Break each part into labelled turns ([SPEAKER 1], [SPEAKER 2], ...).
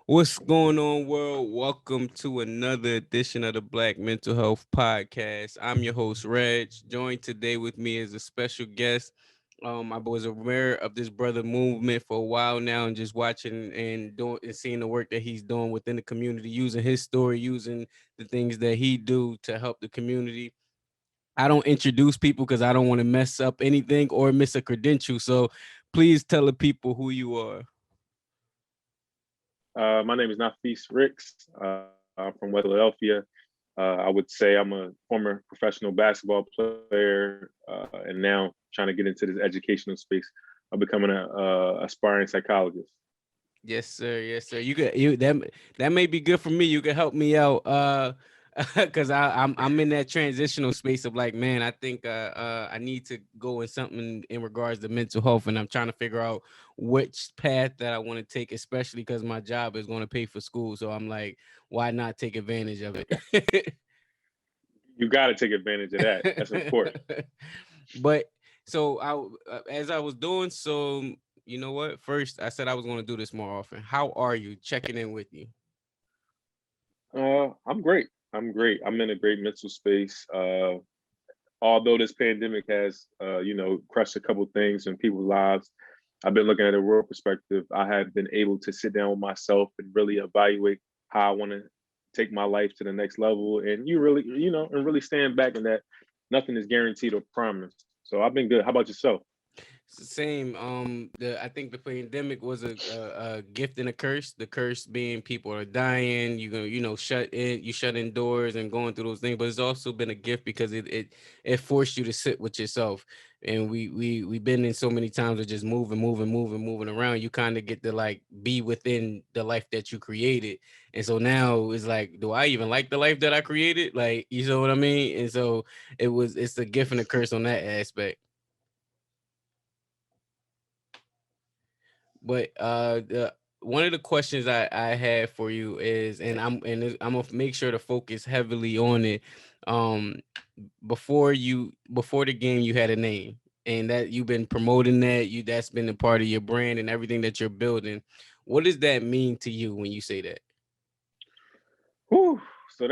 [SPEAKER 1] What's going on, world? Welcome to another edition of the Black Mental Health Podcast. I'm your host, Reg. Joined today with me is a special guest. I was aware of this brother movement for a while now, and just watching and doing and seeing the work that he's doing within the community, using his story, using the things that he do to help the community. I don't introduce people because I don't want to mess up anything or miss a credential. So please tell the people who you are.
[SPEAKER 2] My name is Nafis Ricks. I'm from West Philadelphia. I would say I'm a former professional basketball player, and now trying to get into this educational space of becoming a aspiring psychologist.
[SPEAKER 1] Yes, sir. Yes, sir. You that may be good for me. You can help me out. Because I'm in that transitional space of like, man, I think I need to go in something in regards to mental health, and I'm trying to figure out which path that I want to take, especially because my job is going to pay for school. So I'm like, why not take advantage of it?
[SPEAKER 2] You got to take advantage of that. That's important.
[SPEAKER 1] But so as I was doing so, you know what? First, I said I was going to do this more often. How are you? Checking in with you.
[SPEAKER 2] I'm great. I'm great. I'm in a great mental space. Although this pandemic has, crushed a couple things in people's lives, I've been looking at a world perspective. I have been able to sit down with myself and really evaluate how I want to take my life to the next level. And and really stand back in that nothing is guaranteed or promised. So I've been good. How about yourself?
[SPEAKER 1] It's the same. I think the pandemic was a gift and a curse. The curse being people are dying. You gonna shut indoors and going through those things. But it's also been a gift because it forced you to sit with yourself. And we've been in so many times of just moving around. You kind of get to like be within the life that you created. And so now it's like, do I even like the life that I created? Like, you know what I mean? And so it's a gift and a curse on that aspect. But one of the questions I have for you is, and I'm gonna make sure to focus heavily on it. Um, before the game, you had a name, and that you've been promoting that's been a part of your brand and everything that you're building. What does that mean to you when you say that?
[SPEAKER 2] Whew. So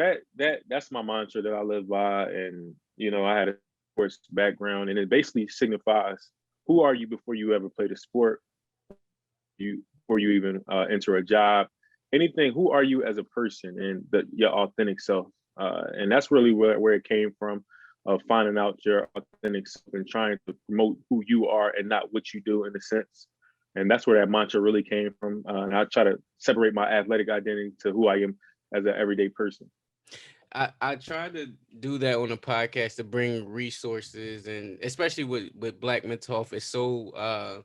[SPEAKER 2] that's my mantra that I live by. And I had a sports background, and it basically signifies who are you before you ever played a sport, you before you even enter a job, anything. Who are you as a person and your authentic self? And that's really where it came from, of finding out your authentic self and trying to promote who you are and not what you do in a sense. And that's where that mantra really came from. And I try to separate my athletic identity to who I am as an everyday person.
[SPEAKER 1] I try to do that on a podcast to bring resources, and especially with Black mental health, it's so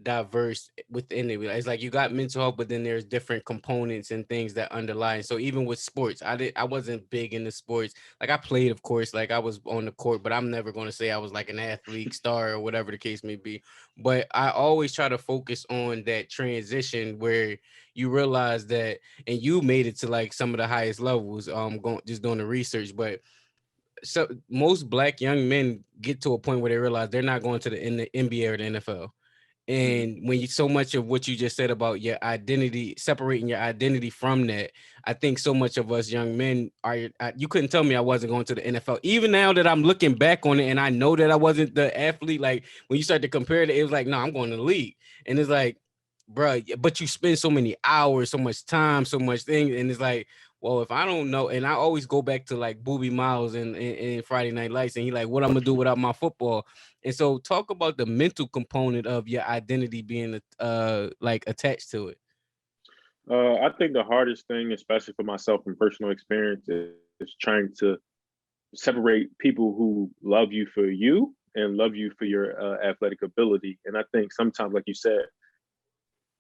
[SPEAKER 1] diverse within it. It's like you got mental health, but then there's different components and things that underlie. So even with sports, I wasn't big into sports. Like I played, of course, like I was on the court, but I'm never going to say I was like an athlete star or whatever the case may be. But I always try to focus on that transition where you realize that, and you made it to like some of the highest levels. Going just doing the research, but so most black young men get to a point where they realize they're not going to the NBA or the NFL.
[SPEAKER 2] Mm.
[SPEAKER 1] And when you so much of what you just said about your identity, separating your identity from that, I think so much of us young men you couldn't tell me I wasn't going to the NFL. Even now that I'm looking back on it and I know that I wasn't the athlete, like when you start to compare it, it was like, no, I'm going to the league. And it's like, bro, but you spend so many hours, so much time, so much thing. And it's like, well, if I don't know, and I always go back to like Booby Miles and Friday Night Lights, and he like, what I'm gonna do without my football? And so talk about the mental component of your identity being like attached to it.
[SPEAKER 2] I think the hardest thing, especially for myself in personal experience, is trying to separate people who love you for you and love you for your athletic ability. And I think sometimes, like you said,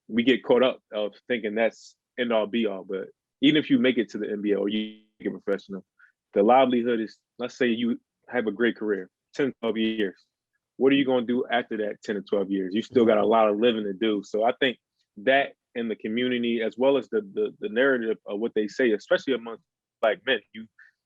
[SPEAKER 2] we get caught up of thinking that's end all be all. But even if you make it to the NBA or you get professional, the livelihood is, let's say you have a great career, 10, 12 years. What are you going to do after that 10 to 12 years? You still got a lot of living to do. So I think that in the community, as well as the narrative of what they say, especially amongst black men,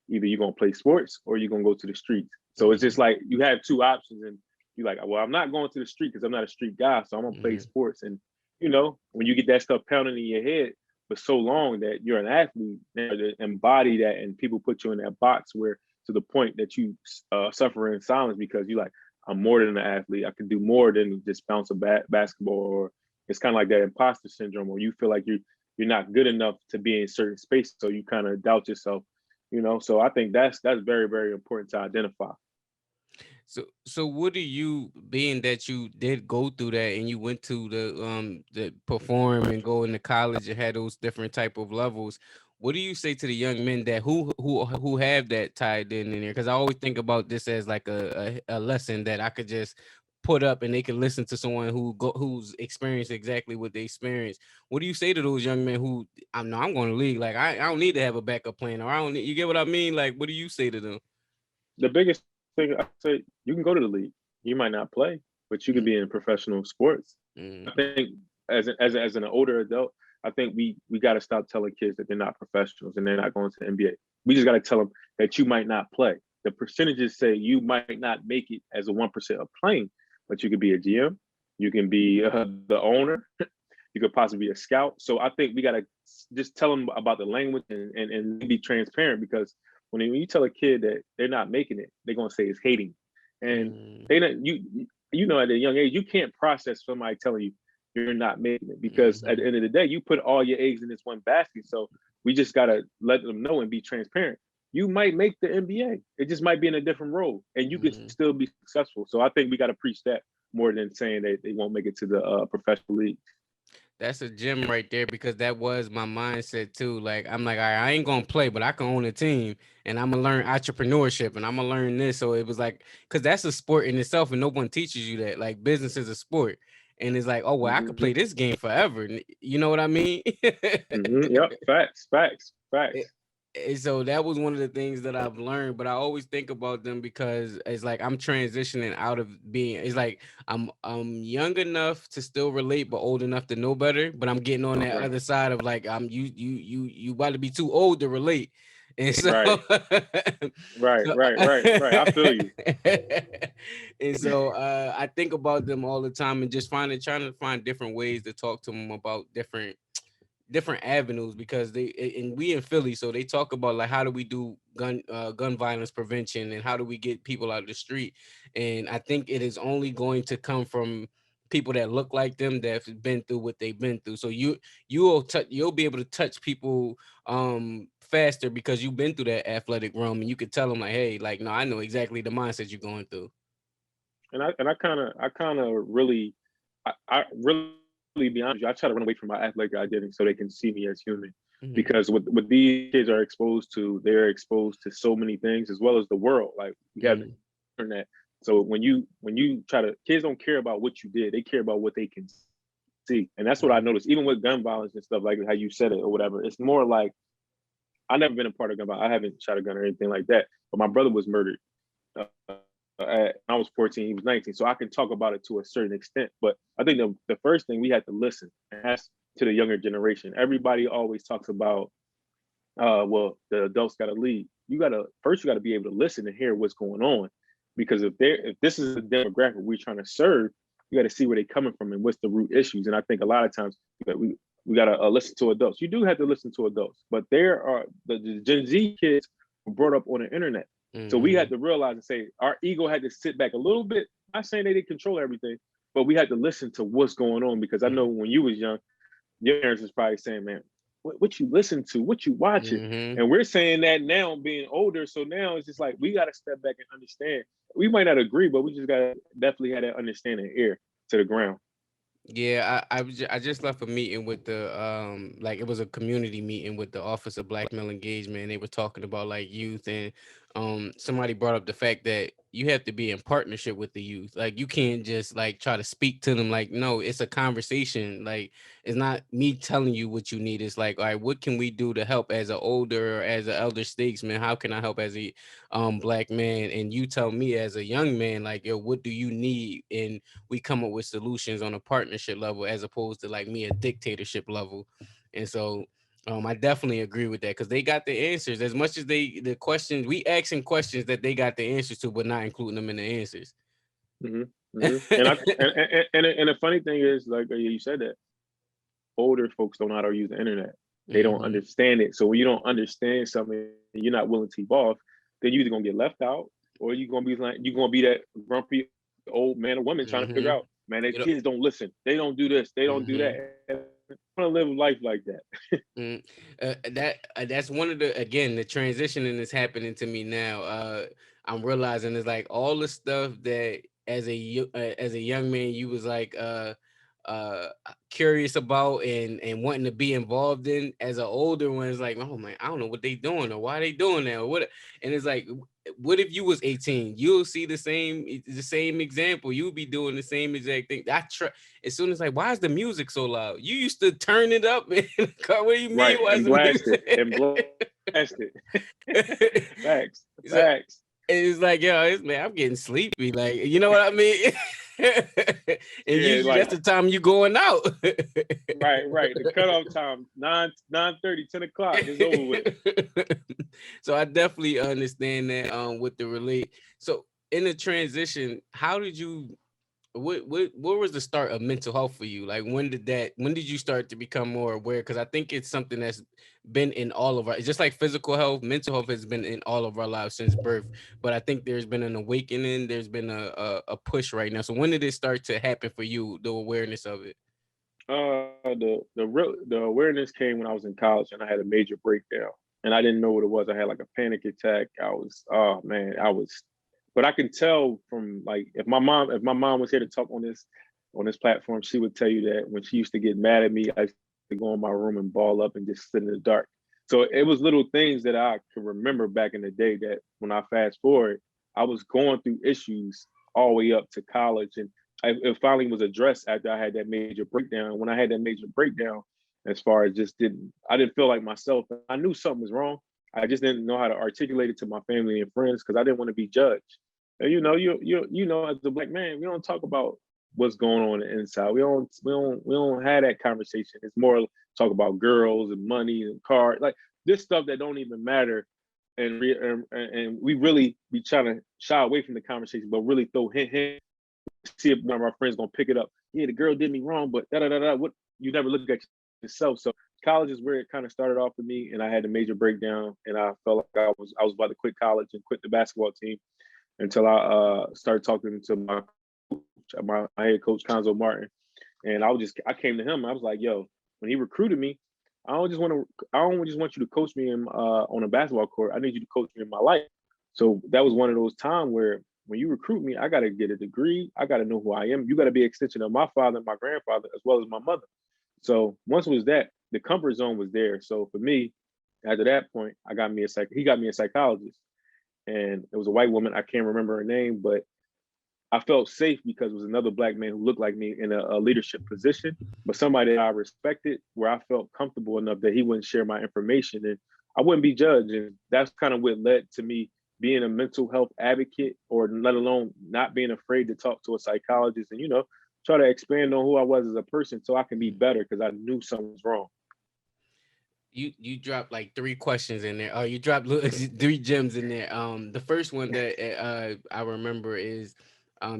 [SPEAKER 2] you're gonna play sports or you're gonna go to the streets. So it's just like you have two options, and you're like, well, I'm not going to the street because I'm not a street guy, so I'm gonna play
[SPEAKER 1] Mm-hmm.
[SPEAKER 2] sports. And when you get that stuff pounding in your head, for so long that you're an athlete now to embody that, and people put you in that box where to the point that you suffer in silence because you like, I'm more than an athlete. I can do more than just bounce a basketball. Or it's kind of like that imposter syndrome where you feel like you're not good enough to be in certain space, so you kind of doubt yourself. So I think that's very, very important to identify.
[SPEAKER 1] So what do you, being that you did go through that and you went to the perform and go into college and had those different type of levels, what do you say to the young men that who have that tied in there? Because I always think about this as like a lesson that I could just put up and they can listen to someone who's experienced exactly what they experienced. What do you say to those young men who, I'm going to league, like I don't need to have a backup plan, or I don't need, you get what I mean? Like, what do you say to them?
[SPEAKER 2] The biggest thing I say, you can go to the league. You might not play, but you could be in professional sports. I
[SPEAKER 1] Mm-hmm.
[SPEAKER 2] think as an older adult, I think we got to stop telling kids that they're not professionals and they're not going to the NBA. We just got to tell them that you might not play. The percentages say you might not make it as a 1% of playing, but you could be a GM, you can be the owner, you could possibly be a scout. So I think we got to just tell them about the language and be transparent, because when you tell a kid that they're not making it, they're gonna say it's hating, and
[SPEAKER 1] Mm-hmm.
[SPEAKER 2] they don't. At a young age you can't process somebody telling you you're not making it, because at the
[SPEAKER 1] Mm-hmm.
[SPEAKER 2] end of the day you put all your eggs in this one basket. So we just gotta let them know and be transparent. You might make the NBA. It just might be in a different role, and you can
[SPEAKER 1] Mm-hmm.
[SPEAKER 2] still be successful. So I think we got to preach that more than saying that they won't make it to the professional league.
[SPEAKER 1] That's a gem right there, because that was my mindset too. Like, I'm like, all right, I ain't gonna play, but I can own a team and I'm gonna learn entrepreneurship and I'm gonna learn this. So it was like, because that's a sport in itself and no one teaches you that. Like, business is a sport. And it's like, oh well, I could
[SPEAKER 2] Mm-hmm.
[SPEAKER 1] play this game forever. You know what I mean?
[SPEAKER 2] Mm-hmm. Yep. Facts. Facts.
[SPEAKER 1] Eh,
[SPEAKER 2] Facts.
[SPEAKER 1] and so that was one of the things that I've learned, but I always think about them because it's like I'm transitioning out of being, it's like I'm young enough to still relate, but old enough to know better. But I'm getting on that
[SPEAKER 2] Right.
[SPEAKER 1] other side of like you about to be too old to relate. And so
[SPEAKER 2] Right. Right.
[SPEAKER 1] so
[SPEAKER 2] Right. Right. Right. I feel you.
[SPEAKER 1] and so I think about them all the time and just trying to find different ways to talk to them about different avenues, because and we in Philly, so they talk about like how do we do gun violence prevention and how do we get people out of the street. And I think it is only going to come from people that look like them, that have been through what they've been through. So you'll be able to touch people faster because you've been through that athletic realm, and you could tell them like, hey, like, no, I know exactly the mindset you're going through.
[SPEAKER 2] And I kind of I really be honest with you. I try to run away from my athletic identity so they can see me as human.
[SPEAKER 1] Hmm.
[SPEAKER 2] Because what these kids are exposed to, they're exposed to so many things as well as the world. Like we have the
[SPEAKER 1] Hmm.
[SPEAKER 2] internet. So when you try to, kids don't care about what you did, they care about what they can see. And that's what I noticed, even with gun violence and stuff, like how you said it or whatever. It's more like, I never been a part of gun violence. I haven't shot a gun or anything like that. But my brother was murdered. I was 14, he was 19. So I can talk about it to a certain extent. But I think the first thing we had to listen, and that's to the younger generation. Everybody always talks about, well, the adults got to lead. You got to be able to listen and hear what's going on. Because if this is the demographic we're trying to serve, you got to see where they're coming from and what's the root issues. And I think a lot of times we got to listen to adults. You do have to listen to adults, but there are the Gen Z kids were brought up on the internet. So we had
[SPEAKER 1] Hmm.
[SPEAKER 2] to realize and say our ego had to sit back a little bit. Not saying they didn't control everything, but we had to listen to what's going on, because I know when you was young, your parents was probably saying, "Man, what you listen to, what you watching,"
[SPEAKER 1] Hmm.
[SPEAKER 2] and we're saying that now, being older. So now it's just like we got to step back and understand. We might not agree, but we just got to definitely have that understanding ear to the ground.
[SPEAKER 1] Yeah, I just left a meeting with the like it was a community meeting with the Office of Black Male Engagement, and they were talking about like youth. And somebody brought up the fact that you have to be in partnership with the youth. Like, you can't just like try to speak to them. Like, no, it's a conversation. Like, it's not me telling you what you need. It's like, all right, what can we do to help as an older or as an elder statesman? How can I help as a black man? And you tell me as a young man, like, yo, what do you need? And we come up with solutions on a partnership level as opposed to like me a dictatorship level. And so I definitely agree with that, because they got the answers as much as the questions we asking questions that they got the answers to, but not including them in the answers.
[SPEAKER 2] Hmm. Hmm. And the funny thing is, like you said, that older folks don't know how to use the internet. They don't
[SPEAKER 1] Mm-hmm.
[SPEAKER 2] understand it. So when you don't understand something and you're not willing to evolve, then you're either gonna get left out or you're gonna be that grumpy old man or woman trying to figure out,
[SPEAKER 1] Mm-hmm.
[SPEAKER 2] man, their
[SPEAKER 1] You know,
[SPEAKER 2] kids don't listen. They don't do this, they don't do
[SPEAKER 1] mm-hmm.
[SPEAKER 2] that. And I wanna live life like that.
[SPEAKER 1] Mm. That's one of the, again, the transitioning is happening to me now. I'm realizing it's like all the stuff that as a young man you was like curious about and wanting to be involved in. As an older one, it's like, oh man, I don't know what they doing or why they doing that or what. And it's like, what if you was 18? You'll see the same example. You'll be doing the same exact thing. As soon as, like, why is the music so loud? You used to turn it up in the car. What do you mean?
[SPEAKER 2] Right.
[SPEAKER 1] Why is
[SPEAKER 2] And
[SPEAKER 1] the
[SPEAKER 2] blast it.
[SPEAKER 1] music?
[SPEAKER 2] And blast it. Facts.
[SPEAKER 1] So
[SPEAKER 2] Facts.
[SPEAKER 1] it's like, yo, man, I'm getting sleepy. Like, you know what I mean? And
[SPEAKER 2] Yeah,
[SPEAKER 1] usually
[SPEAKER 2] like
[SPEAKER 1] that's the time you going out.
[SPEAKER 2] right. The cutoff time, 9:30, 10 o'clock, it's over with.
[SPEAKER 1] So I definitely understand that with the relate. So in the transition, how did you what was the start of mental health for you? Like, when did you start to become more aware? Because I think it's something that's been in all of our, just like physical health, mental health has been in all of our lives since birth. But I think there's been an awakening, there's been a push right now. So when did it start to happen for you, the awareness of it?
[SPEAKER 2] The awareness came when I was in college and I had a major breakdown and I didn't know what it was. I had like a panic attack. I was, oh man, but I can tell from, like, if my mom was here to talk on this platform, she would tell you that when she used to get mad at me, I used to go in my room and ball up and just sit in the dark. So it was little things that I can remember back in the day that when I fast forward, I was going through issues all the way up to college, and it finally was addressed after I had that major breakdown. When I had that major breakdown, as far as I didn't feel like myself. I knew something was wrong. I just didn't know how to articulate it to my family and friends because I didn't want to be judged. And you know, as a black man, we don't talk about what's going on the inside. We don't have that conversation. It's more talk about girls and money and cars, like this stuff that don't even matter. And we really be trying to shy away from the conversation, but really throw hint, see if one of our friends gonna pick it up. Yeah, the girl did me wrong, but da da da da. What, you never look at yourself. So college is where it kind of started off for me, and I had a major breakdown, and I felt like I was about to quit college and quit the basketball team until I started talking to my head coach Conzo Martin, and I came to him. I was like, yo, when he recruited me, I don't just want you to coach me on a basketball court. I need you to coach me in my life. So that was one of those times where when you recruit me, I got to get a degree. I got to know who I am. You got to be an extension of my father and my grandfather, as well as my mother. So once it was that, the comfort zone was there. So for me, after that point, he got me a psychologist, and it was a white woman. I can't remember her name, but I felt safe because it was another black man who looked like me in a leadership position, but somebody that I respected, where I felt comfortable enough that he wouldn't share my information and I wouldn't be judged. And that's kind of what led to me being a mental health advocate, or let alone not being afraid to talk to a psychologist and, try to expand on who I was as a person so I can be better because I knew something was wrong.
[SPEAKER 1] You dropped like three questions in there. Oh, you dropped three gems in there. The first one that I remember is,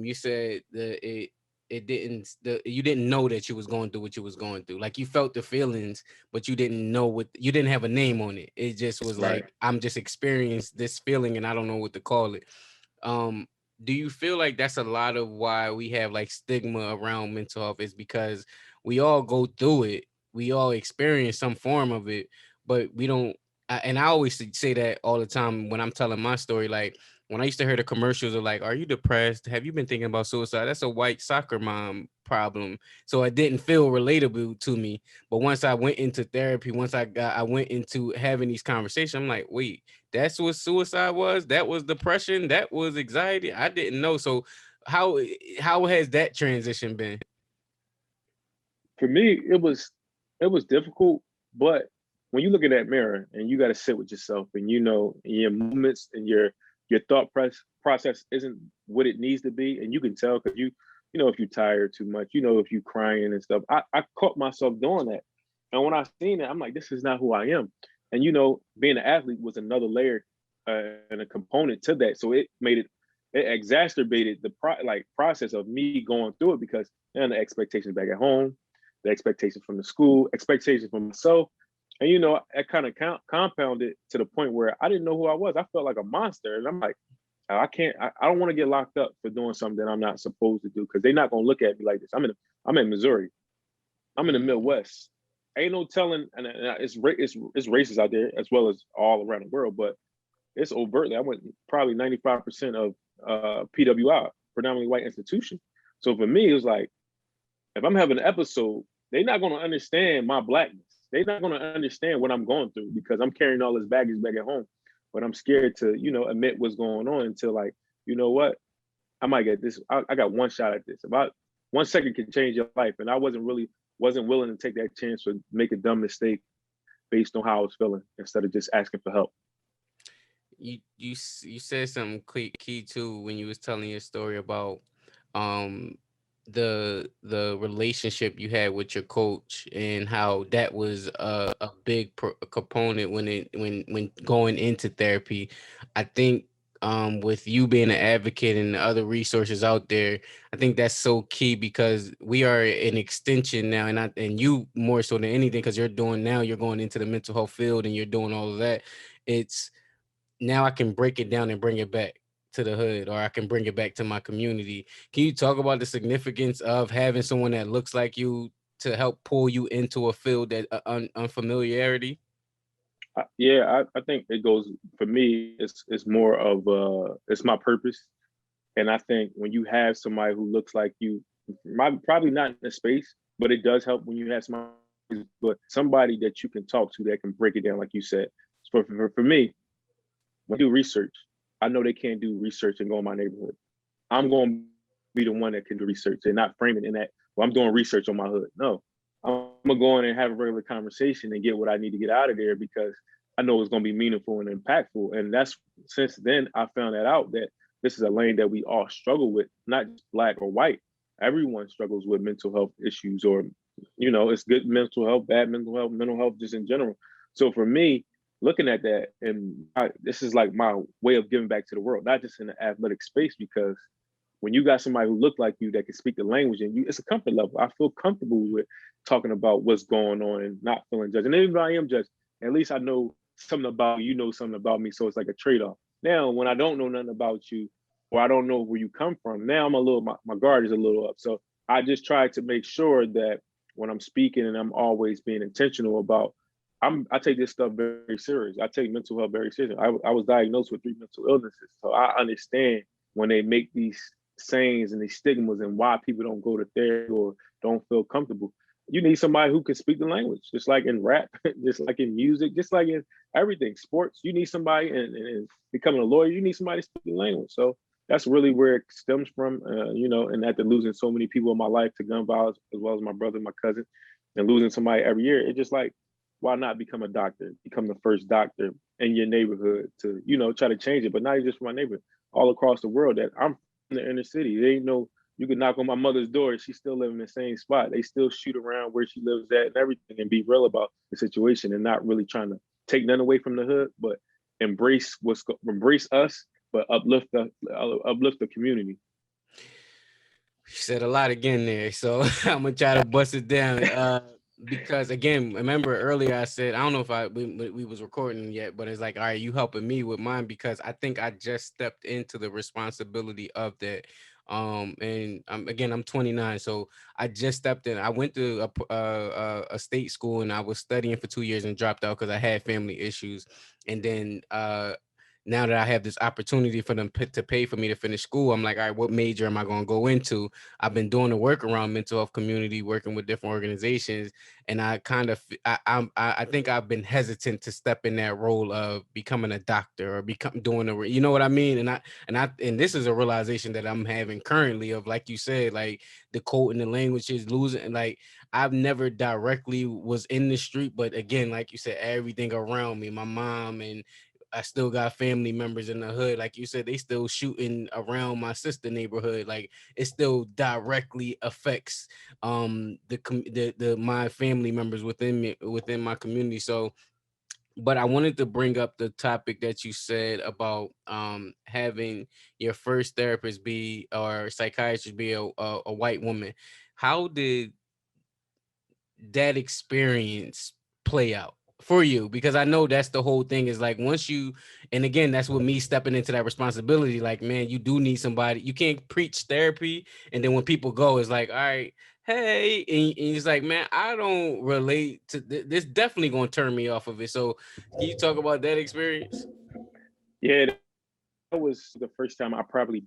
[SPEAKER 1] you said that you didn't know that you was going through what you was going through. Like, you felt the feelings, but you didn't have a name on it. It just was
[SPEAKER 2] Right.
[SPEAKER 1] like, I'm just experiencing this feeling and I don't know what to call it. Um, do you feel like that's a lot of why we have like stigma around mental health, is because we all go through it, we all experience some form of it, but we don't. And I always say that all the time when I'm telling my story. Like, when I used to hear the commercials of like, "Are you depressed? Have you been thinking about suicide?" That's a white soccer mom problem. So it didn't feel relatable to me. But once I went into therapy, I went into having these conversations, I'm like, wait, that's what suicide was. That was depression. That was anxiety. I didn't know. So how how has that transition been?
[SPEAKER 2] For me, it was difficult, but when you look in that mirror and you got to sit with yourself, and your movements and your process isn't what it needs to be, and you can tell because if you're tired too much, if you're crying and stuff. I caught myself doing that, and when I seen it, I'm like, this is not who I am. And being an athlete was another layer and a component to that, so it exacerbated the process of me going through it because and the expectations back at home, the expectations from the school, expectations from myself. And it kind of compounded to the point where I didn't know who I was. I felt like a monster, and I'm like, I can't. I don't want to get locked up for doing something that I'm not supposed to do because they're not gonna look at me like this. I'm in Missouri. I'm in the
[SPEAKER 1] Mm.
[SPEAKER 2] Midwest. Ain't no telling, and it's racist out there as well as all around the world, but it's overtly. I went probably 95% of PWI, predominantly white institution. So for me, it was like if I'm having an episode, they're not gonna understand my blackness. They're not gonna understand what I'm going through because I'm carrying all this baggage back at home. But I'm scared to, admit what's going on until like, you know what? I might get this. I got one shot at this. About 1 second can change your life, and I wasn't willing to take that chance or make a dumb mistake based on how I was feeling instead of just asking for help.
[SPEAKER 1] You said something key too when you was telling your story about um the relationship you had with your coach and how that was a big component when going into therapy. I think with you being an advocate and the other resources out there, I think that's so key because we are an extension now, and you more so than anything because you're going into the mental health field and you're doing all of that. It's now I can break it down and bring it back to the hood, or I can bring it back to my community. Can you talk about the significance of having someone that looks like you to help pull you into a field that unfamiliarity?
[SPEAKER 2] I think it goes for me. It's more of it's my purpose, and I think when you have somebody who looks like you, probably not in the space, but it does help when you have somebody, but somebody that you can talk to that can break it down, like you said. For me, when I do research, I know they can't do research and go in my neighborhood. I'm going to be the one that can do research and not frame it in that, well, I'm doing research on my hood. No, I'm going to go in and have a regular conversation and get what I need to get out of there because I know it's going to be meaningful and impactful. And that's since then I found that out that this is a lane that we all struggle with, not just black or white. Everyone struggles with mental health issues or, it's good mental health, bad mental health just in general. So for me, looking at that, and this is like my way of giving back to the world, not just in the athletic space, because when you got somebody who look like you that can speak the language and it's a comfort level. I feel comfortable with talking about what's going on and not feeling judged. And even if I am judged, at least I know something about you, know something about me. So it's like a trade-off. Now, when I don't know nothing about you or I don't know where you come from, now my guard is a little up. So I just try to make sure that when I'm speaking and I'm always being intentional about I take this stuff very serious. I take mental health very serious. I was diagnosed with 3 mental illnesses. So I understand when they make these sayings and these stigmas and why people don't go to therapy or don't feel comfortable. You need somebody who can speak the language, just like in rap, just like in music, just like in everything, sports. You need somebody, and becoming a lawyer, you need somebody to speak the language. So that's really where it stems from, and after losing so many people in my life to gun violence, as well as my brother, my cousin, and losing somebody every year, it's just like, why not become a doctor, become the first doctor in your neighborhood to, try to change it, but not just for my neighborhood, all across the world that I'm in the inner city. They ain't no, you can knock on my mother's door and she still live in the same spot. They still shoot around where she lives at and everything and be real about the situation and not really trying to take nothing away from the hood, but embrace us, but uplift the community.
[SPEAKER 1] You said a lot again there, so I'm gonna try to bust it down. Because again, remember earlier I said I don't know if we was recording yet, but it's like, all right, you helping me with mine because I think I just stepped into the responsibility of that. And again, I'm 29, so I just stepped in. I went to a state school and I was studying for 2 years and dropped out because I had family issues, and then now that I have this opportunity for them to pay for me to finish school, I'm like, all right, what major am I going to go into? I've been doing the work around mental health community, working with different organizations, and I kind of, I think I've been hesitant to step in that role of becoming a doctor or become doing you know what I mean? And this is a realization that I'm having currently of, like you said, like the code and the languages losing, like I've never directly was in the street, but again, like you said, everything around me, my mom and I still got family members in the hood. Like you said, they still shooting around my sister neighborhood. Like it still directly affects the my family members within my community. So but I wanted to bring up the topic that you said about having your first therapist be or psychiatrist be a white woman. How did that experience play out? for you, because I know that's the whole thing is like once you, and again, that's what me stepping into that responsibility. Like, man, you do need somebody. You can't preach therapy, and then when people go, it's like, all right, hey, and he's like, man, I don't relate to this. Definitely gonna turn me off of it. So, can you talk about that experience?
[SPEAKER 2] Yeah, that was the first time I probably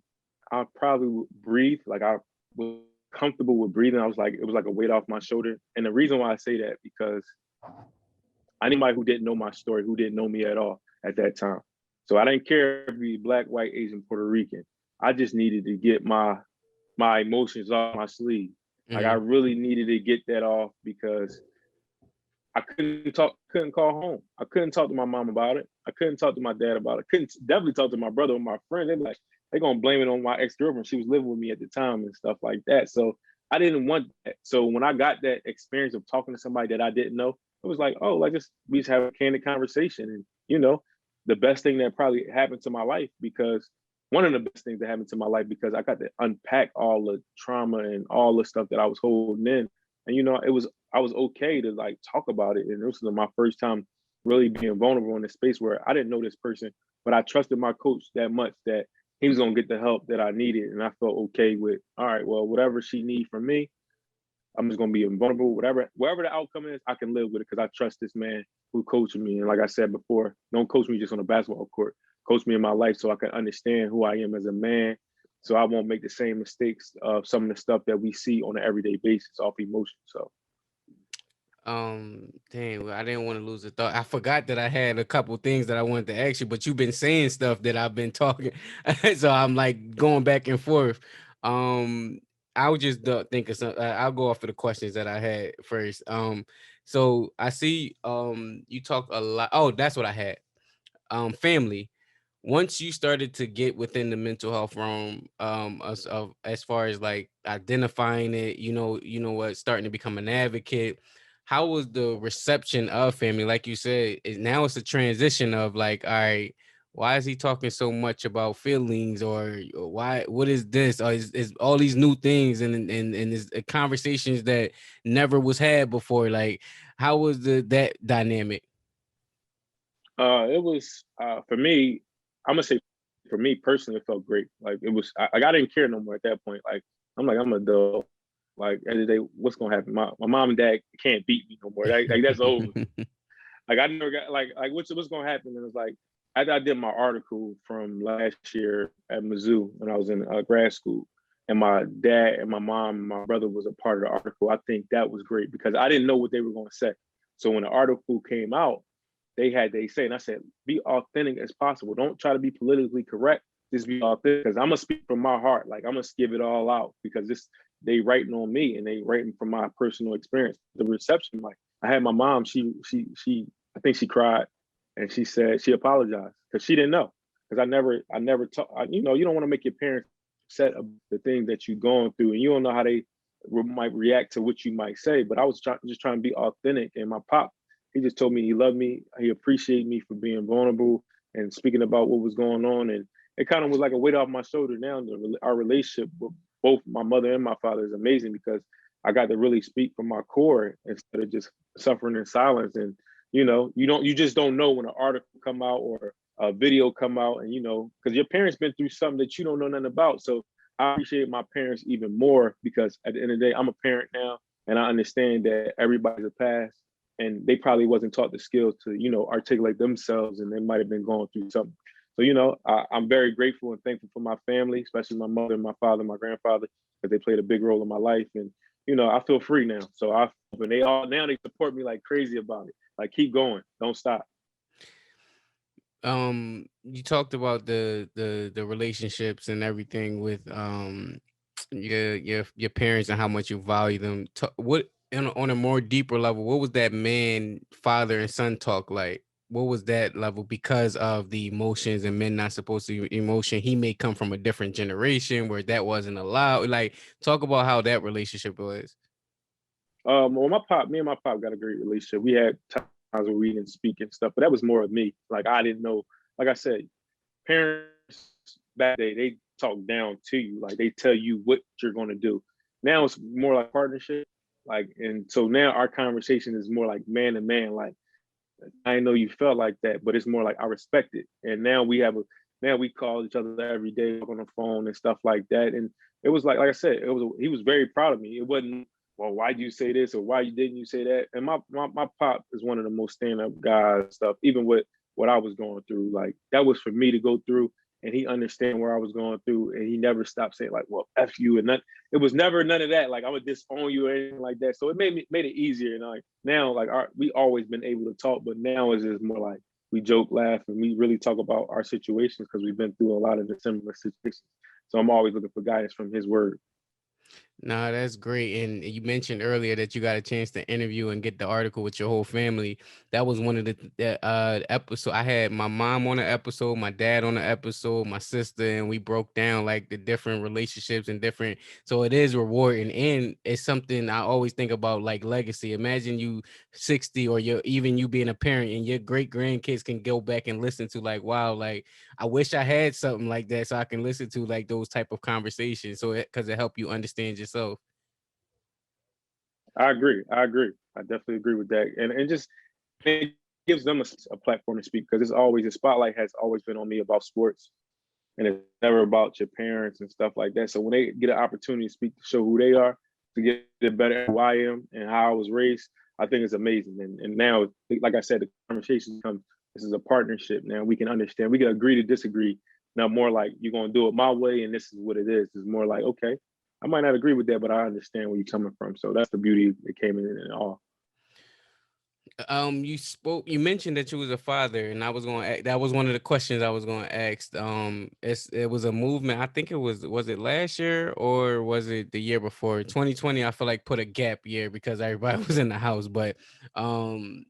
[SPEAKER 2] would breathe. Like I was comfortable with breathing. I was like, it was like a weight off my shoulder. And the reason why I say that, because anybody who didn't know my story, who didn't know me at all at that time. So I didn't care if we black, white, Asian, Puerto Rican. I just needed to get my emotions off my sleeve. Like I
[SPEAKER 1] Mm-hmm.
[SPEAKER 2] really needed to get that off because I couldn't call home. I couldn't talk to my mom about it. I couldn't talk to my dad about it. Couldn't definitely talk to my brother or my friend. They're like, they're gonna blame it on my ex-girlfriend. She was living with me at the time and stuff like that. So I didn't want that. So when I got that experience of talking to somebody that I didn't know, it was like, oh, like just we just have a candid conversation. And the best thing that probably happened to my life, because one of the best things that happened to my life, because I got to unpack all the trauma and all the stuff that I was holding in. And I was okay to like talk about it. And this was my first time really being vulnerable in a space where I didn't know this person, but I trusted my coach that much that he was gonna get the help that I needed. And I felt okay with, all right, well, whatever she needs from me, I'm just gonna be invulnerable. Whatever the outcome is, I can live with it because I trust this man who coached me. And like I said before, don't coach me just on a basketball court. Coach me in my life so I can understand who I am as a man. So I won't make the same mistakes of some of the stuff that we see on an everyday basis off emotion. So
[SPEAKER 1] Dang, well, I didn't want to lose a thought. I forgot that I had a couple things that I wanted to ask you, but you've been saying stuff that I've been talking, so I'm like going back and forth. Um, I was just think of some. I'll go off of the questions that I had first. So I see. You talk a lot. Oh, that's what I had. Family. Once you started to get within the mental health realm, as far as like identifying it, you know what, starting to become an advocate, how was the reception of family? Like you said, now it's a transition of like, all right, why is he talking so much about feelings, or why, what is this, or is all these new things, and is conversations that never was had before, like how was that dynamic?
[SPEAKER 2] it was for me. I'm gonna say for me personally, it felt great. Like it was, I didn't care no more at that point. Like I'm an adult. Like end of the day, what's gonna happen? My mom and dad can't beat me no more. Like that's over. Like I never got like what's gonna happen? And it was like after I did my article from last year at Mizzou when I was in grad school, and my dad and my mom and my brother was a part of the article. I think that was great because I didn't know what they were gonna say. So when the article came out, they say, and I said, be authentic as possible. Don't try to be politically correct. Just be authentic. Because I'm gonna speak from my heart. Like I'm gonna give it all out because this they writing on me and they writing from my personal experience. The reception, like I had my mom, she I think she cried and she said she apologized because she didn't know. Because I never talk. You know, you don't want to make your parents upset about the things that you're going through, and you don't know how they might react to what you might say. But I was just trying to be authentic, and my pop, he just told me he loved me, he appreciated me for being vulnerable and speaking about what was going on, and it kind of was like a weight off my shoulder. Now our relationship with both my mother and my father is amazing because I got to really speak from my core instead of just suffering in silence. And you just don't know when an article come out or a video come out, and because your parents been through something that you don't know nothing about. So I appreciate my parents even more because at the end of the day, I'm a parent now, and I understand that everybody's a past, and they probably wasn't taught the skills to articulate themselves, and they might have been going through something. So I'm very grateful and thankful for my family, especially my mother, my father, my grandfather, because they played a big role in my life. And I feel free now. So and they all now they support me like crazy about it. Like keep going, don't stop.
[SPEAKER 1] You talked about the relationships and everything with your parents and how much you value them. What on a more deeper level, what was that man, father and son talk like? What was that level? Because of the emotions, and men not supposed to emotion, he may come from a different generation where that wasn't allowed. Like, talk about how that relationship was.
[SPEAKER 2] Well, me and my pop got a great relationship. We had times where we didn't speak and stuff, but that was more of me. Like I didn't know. Like I said, parents back then they talk down to you. Like they tell you what you're going to do. Now it's more like partnership. Like and so now our conversation is more like man to man. Like I didn't know you felt like that, but it's more like I respect it. And now we call each other every day, talk on the phone and stuff like that. And it was like I said, he was very proud of me. It wasn't, well, why do you say this or why didn't you say that? And my pop is one of the most stand up guys and stuff, even with what I was going through. Like that was for me to go through, and he understand where I was going through, and he never stopped saying like, well, F you, and none, it was never none of that. Like I would disown you or anything like that. So it made it easier. And like now, like we always been able to talk, but now it's just more like we joke, laugh, and we really talk about our situations because we've been through a lot of the similar situations. So I'm always looking for guidance from his word.
[SPEAKER 1] No, that's great. And you mentioned earlier that you got a chance to interview and get the article with your whole family. That was one of the episode. I had my mom on the episode, my dad on the episode, my sister, and we broke down like the different relationships and different. So it is rewarding, and it's something I always think about, like legacy. Imagine you 60, or even you being a parent, and your great grandkids can go back and listen to like, wow, like I wish I had something like that so I can listen to like those type of conversations. So because it help you understand yourself.
[SPEAKER 2] I agree. I agree. I definitely agree with that. And just it gives them a platform to speak because it's always the spotlight has always been on me about sports, and it's never about your parents and stuff like that. So when they get an opportunity to speak to show who they are, to get it better who I am and how I was raised, I think it's amazing. And now, like I said, the conversation comes. This is a partnership. Now we can understand. We can agree to disagree. Now more like you're gonna do it my way, and this is what it is. It's more like okay, I might not agree with that, but I understand where you're coming from. So that's the beauty that came in it and all.
[SPEAKER 1] You mentioned that you was a father, and I was going to that was one of the questions I was going to ask. It was a movement. I think was it last year or was it the year before? 2020, I feel like put a gap year because everybody was in the house, but um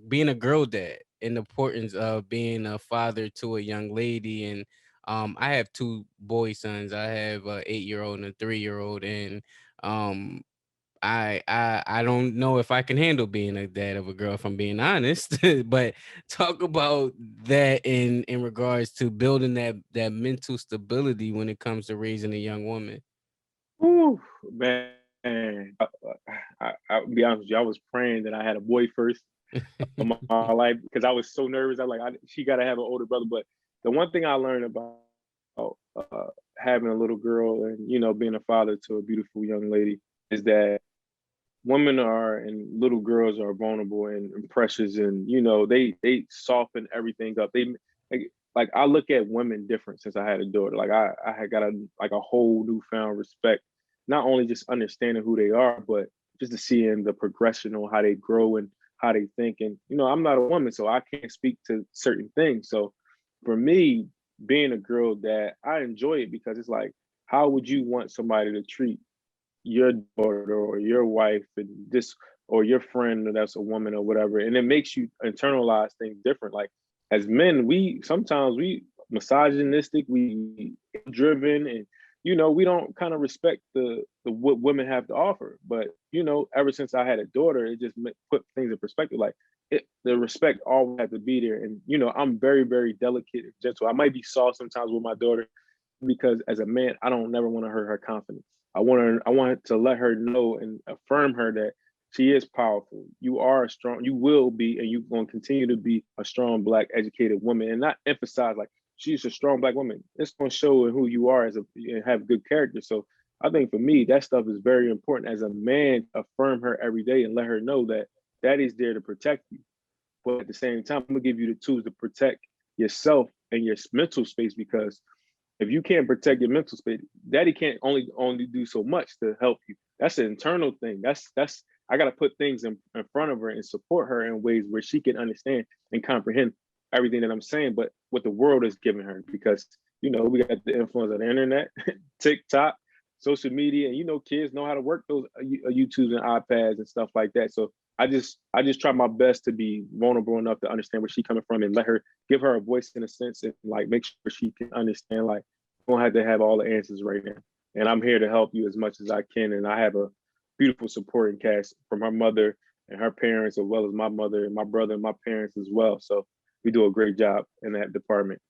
[SPEAKER 1] being a girl dad and the importance of being a father to a young lady. And I have two boy sons. I have a 8-year old and a 3-year old, and um I don't know if I can handle being a dad of a girl, if I'm being honest. But talk about that in regards to building that mental stability when it comes to raising a young woman.
[SPEAKER 2] Ooh, man, I'll be honest with you. I was praying that I had a boy first of my life because I was so nervous. She got to have an older brother. But the one thing I learned about having a little girl and being a father to a beautiful young lady is that women are and little girls are vulnerable and precious, and they soften everything up. They like I look at women different since I had a daughter. Like I had got a whole newfound respect, not only just understanding who they are, but just to seeing the progression on how they grow and how they think. And I'm not a woman, so I can't speak to certain things. So for me, being a girl dad, I enjoy it because it's like, how would you want somebody to treat your daughter or your wife and this, or your friend that's a woman or whatever? And it makes you internalize things different. Like as men, we sometimes we misogynistic, we driven, and we don't kind of respect the what women have to offer. But ever since I had a daughter, it just put things in perspective. Like the respect always had to be there. And I'm very, very delicate and gentle. I might be soft sometimes with my daughter because as a man, I don't never want to hurt her confidence. I want to let her know and affirm her that she is powerful. You are a strong, you will be, and you're going to continue to be a strong black educated woman, and not emphasize like she's a strong black woman. It's going to show in who you are as a and have good character. So I think for me, that stuff is very important as a man. Affirm her every day and let her know that daddy's there to protect you. But at the same time, I'm gonna give you the tools to protect yourself and your mental space, because if you can't protect your mental space, daddy can't only do so much to help you. That's an internal thing. That's I gotta put things in front of her and support her in ways where she can understand and comprehend everything that I'm saying, but what the world is giving her. Because we got the influence of the internet, TikTok, social media, and kids know how to work those YouTubes and iPads and stuff like that. So I just try my best to be vulnerable enough to understand where she's coming from and let her give her a voice in a sense, and like make sure she can understand like you don't have to have all the answers right now. And I'm here to help you as much as I can. And I have a beautiful supporting cast from her mother and her parents, as well as my mother and my brother and my parents as well. So we do a great job in that department.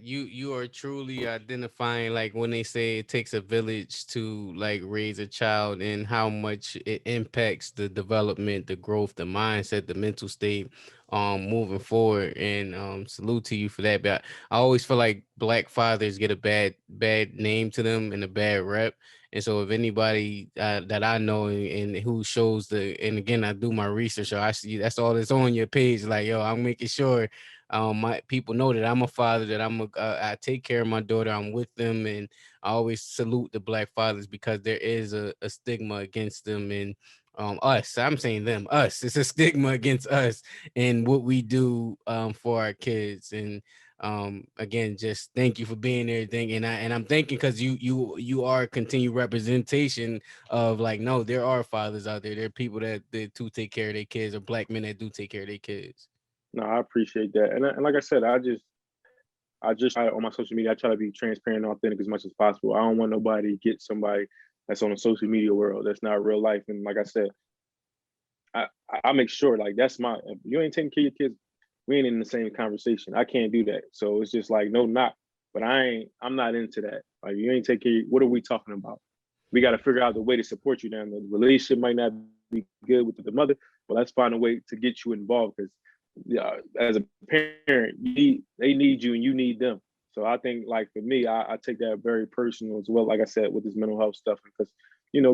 [SPEAKER 1] You are truly identifying, like when they say it takes a village to like raise a child, and how much it impacts the development, the growth, the mindset, the mental state moving forward. And salute to you for that. But I always feel like black fathers get a bad name to them and a bad rep. And so if anybody that I know, and who shows and again, I do my research, so I see that's all that's on your page. Like, yo, I'm making sure my people know that I'm a father, that I take care of my daughter, I'm with them. And I always salute the black fathers, because there is a stigma against them. And us, I'm saying them, us, it's a stigma against us and what we do for our kids. And again, just thank you for being there. I'm thinking, because you are a continued representation of, like, no, there are fathers out there, there are people that do take care of their kids, or black men that do take care of their kids.
[SPEAKER 2] No, I appreciate that. And like I said, I just try on my social media. I try to be transparent and authentic as much as possible. I don't want nobody to get somebody that's on the social media world that's not real life. And like I said, I I make sure like that's my. If you ain't taking care of your kids, we ain't in the same conversation. I can't do that. So it's just like no knock, but I'm not into that. Like you ain't taking care. What are we talking about? We got to figure out the way to support you. Down the relationship might not be good with the mother, but let's find a way to get you involved because as a parent, they need you and you need them. So I think like for me, I take that very personal as well. Like I said, with this mental health stuff, because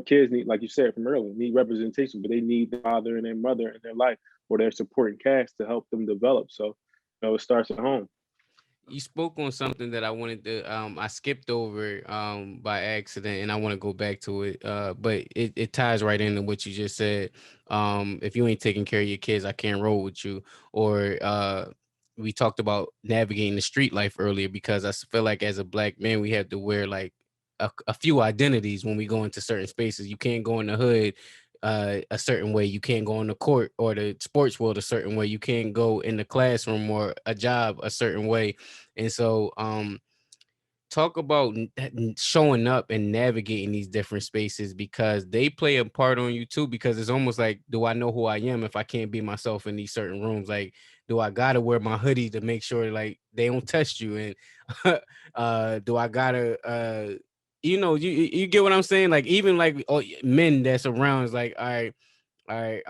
[SPEAKER 2] kids need, like you said from earlier, need representation, but they need the father and their mother in their life or their supporting cast to help them develop. So it starts at home.
[SPEAKER 1] You spoke on something that I wanted to I skipped over by accident, and I want to go back to it. But it ties right into what you just said. If you ain't taking care of your kids, I can't roll with you. Or we talked about navigating the street life earlier, because feel like as a black man we have to wear like a few identities when we go into certain spaces. You can't go in the hood a certain way. You can't go on the court or the sports world a certain way. You can't go in the classroom or a job a certain way. And so talk about showing up and navigating these different spaces, because they play a part on you too. Because it's almost like, do I know who I am if I can't be myself in these certain rooms? Like, do I gotta wear my hoodie to make sure like they don't test you? And do I gotta you get what I'm saying? Like, even like, oh, men that's around is like, all right,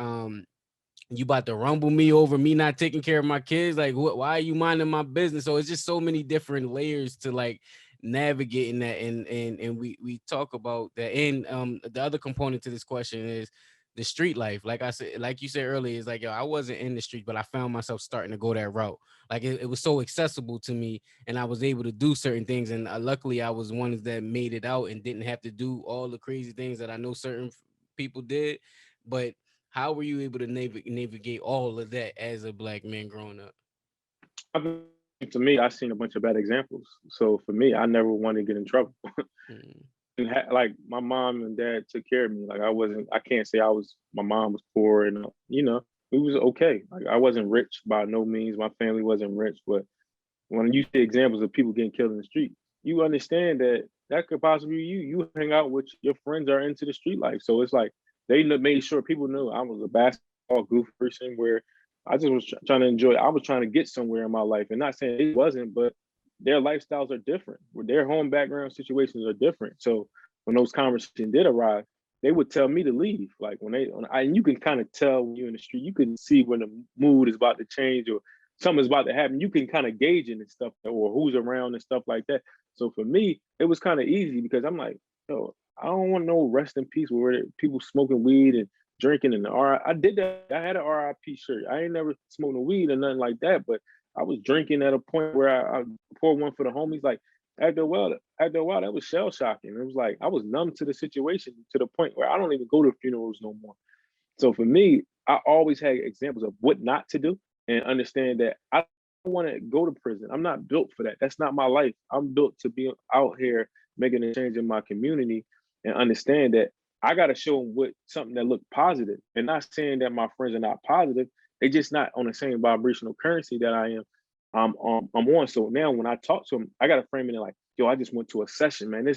[SPEAKER 1] you about to rumble me over me not taking care of my kids? Like, why are you minding my business? So it's just so many different layers to like navigating that. And we talk about that. And the other component to this question is the street life. Like I said, like you said earlier, is like, yo, I wasn't in the street, but I found myself starting to go that route. Like it was so accessible to me, and I was able to do certain things. And luckily I was one that made it out and didn't have to do all the crazy things that I know certain people did. But how were you able to navigate all of that as a black man growing up?
[SPEAKER 2] I think to me, I seen a bunch of bad examples. So for me, I never wanted to get in trouble.
[SPEAKER 1] Mm.
[SPEAKER 2] Like my mom and dad took care of me. Like I wasn't. I can't say I was. My mom was poor, and it was okay. Like I wasn't rich by no means. My family wasn't rich, but when you see examples of people getting killed in the street, you understand that that could possibly be you. You hang out with your friends are into the street life, so it's like they made sure people knew I was a basketball goof person where I just was trying to enjoy. I was trying to get somewhere in my life, and not saying it wasn't, but their lifestyles are different. Where their home background situations are different. So when those conversations did arise, they would tell me to leave. Like and you can kind of tell when you're in the street, you can see when the mood is about to change or something's about to happen. You can kind of gauge it and stuff, or who's around and stuff like that. So for me, it was kind of easy because I'm like, yo, I don't want no rest in peace where people smoking weed and drinking and I did that. I had an RIP shirt. I ain't never smoked no weed or nothing like that, but I was drinking at a point where I poured one for the homies. Like after a while, that was shell shocking. It was like I was numb to the situation to the point where I don't even go to funerals no more. So for me, I always had examples of what not to do and understand that I don't want to go to prison. I'm not built for that. That's not my life. I'm built to be out here making a change in my community and understand that I got to show them what something that look positive and not saying that my friends are not positive. They just not on the same vibrational currency that I am. I'm on. So now when I talk to them, I got to frame it like, yo, I just went to a session, man.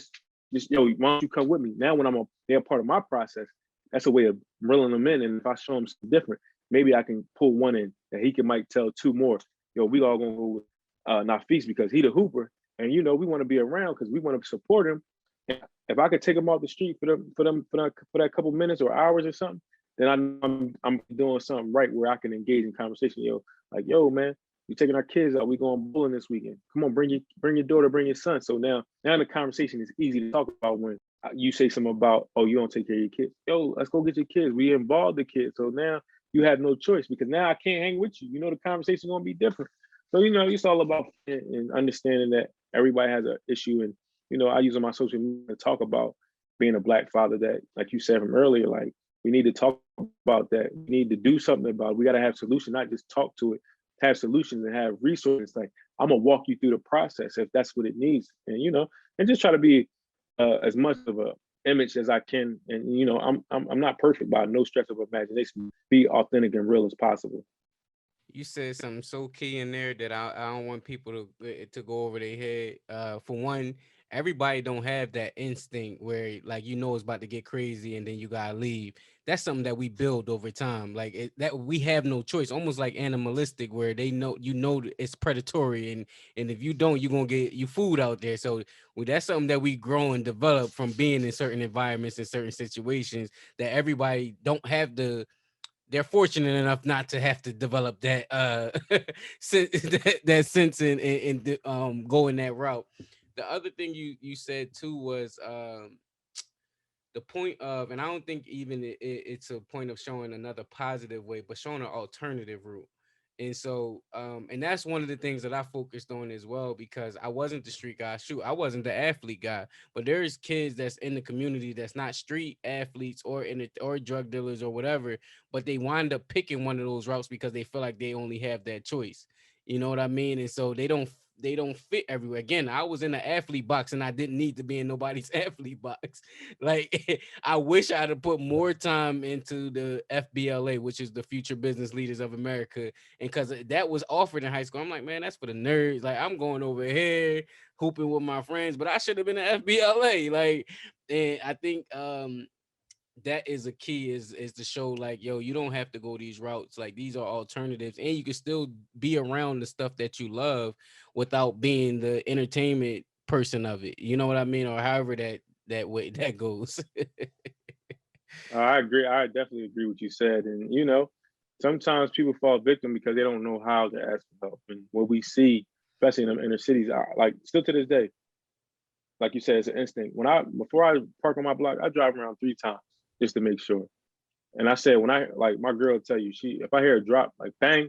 [SPEAKER 2] Yo, why don't you come with me? Now when they're part of my process, that's a way of reeling them in. And if I show them something different, maybe I can pull one in that he can might tell two more. Yo, we all gonna go with Nafis because he the hooper, and we want to be around because we want to support him. And if I could take him off the street for that couple minutes or hours or something, then I'm doing something right where I can engage in conversation. Like, yo, man, we taking our kids out. We going bowling this weekend. Come on, bring your daughter, bring your son. So now the conversation is easy to talk about when you say something about, oh, you don't take care of your kids. Yo, let's go get your kids. We involve the kids. So now you have no choice because now I can't hang with you. The conversation gonna be different. So it's all about and understanding that everybody has an issue, and I use on my social media to talk about being a Black father. That, like you said from earlier, like we need to talk about that. We need to do something about it. We got to have solutions, not just talk to it. Have solutions and have resources. Like I'm gonna walk you through the process if that's what it needs, and just try to be as much of a image as I can. And I'm not perfect by no stretch of imagination. Be authentic and real as possible.
[SPEAKER 1] You said something so key in there that I don't want people to go over their head. For one, everybody don't have that instinct where like it's about to get crazy and then you gotta leave. That's something that we build over time. Like that we have no choice, almost like animalistic, where they know it's predatory, and if you don't, you're gonna get you food out there. So that's something that we grow and develop from being in certain environments and certain situations that everybody don't have the they're fortunate enough not to have to develop that that sense and go in that route. The other thing you said too was the point of, and I don't think even it's a point of showing another positive way, but showing an alternative route. And so, and that's one of the things that I focused on as well, because I wasn't the street guy. Shoot, I wasn't the athlete guy, but there's kids that's in the community that's not street athletes or or drug dealers or whatever, but they wind up picking one of those routes because they feel like they only have that choice. You know what I mean? And so they don't fit everywhere. Again, I was in the athlete box and I didn't need to be in nobody's athlete box. Like I wish I'd have put more time into the FBLA, which is the Future Business Leaders of America. And because that was offered in high school, I'm like, man, that's for the nerds. Like I'm going over here hooping with my friends, but I should have been an FBLA. Like, and I think that is a key is to show like, yo, you don't have to go these routes. Like these are alternatives, and you can still be around the stuff that you love without being the entertainment person of it. You know what I mean? Or however that way that goes.
[SPEAKER 2] I agree. I definitely agree with you said. And sometimes people fall victim because they don't know how to ask for help. And what we see, especially in the inner cities, like still to this day, like you said, it's an instinct. Before I park on my block, I drive around 3 times just to make sure. And I said, when I like my girl will tell you, if I hear a drop, like bang,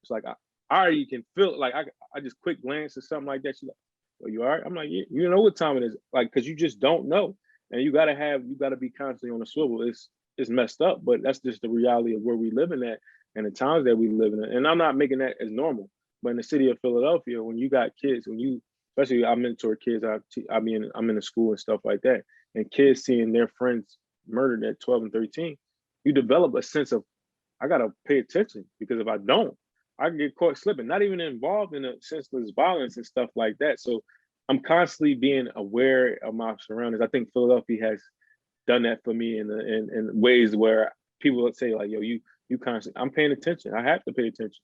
[SPEAKER 2] it's like I already can feel it. Like I just quick glance or something like that. She's like, "Well, you all right?" I'm like, "Yeah, you know what time it is?" Like, because you just don't know, and you gotta be constantly on the swivel. It's messed up, but that's just the reality of where we living at and the times that we live in. And I'm not making that as normal. But in the city of Philadelphia, when you got kids, especially I mentor kids, I'm in the school and stuff like that, and kids seeing their friends murdered at 12 and 13, you develop a sense of I gotta pay attention because if I don't, I can get caught slipping. Not even involved in a senseless violence and stuff like that. So I'm constantly being aware of my surroundings. I think Philadelphia has done that for me in ways where people would say like, "Yo, you constantly." I'm paying attention. I have to pay attention.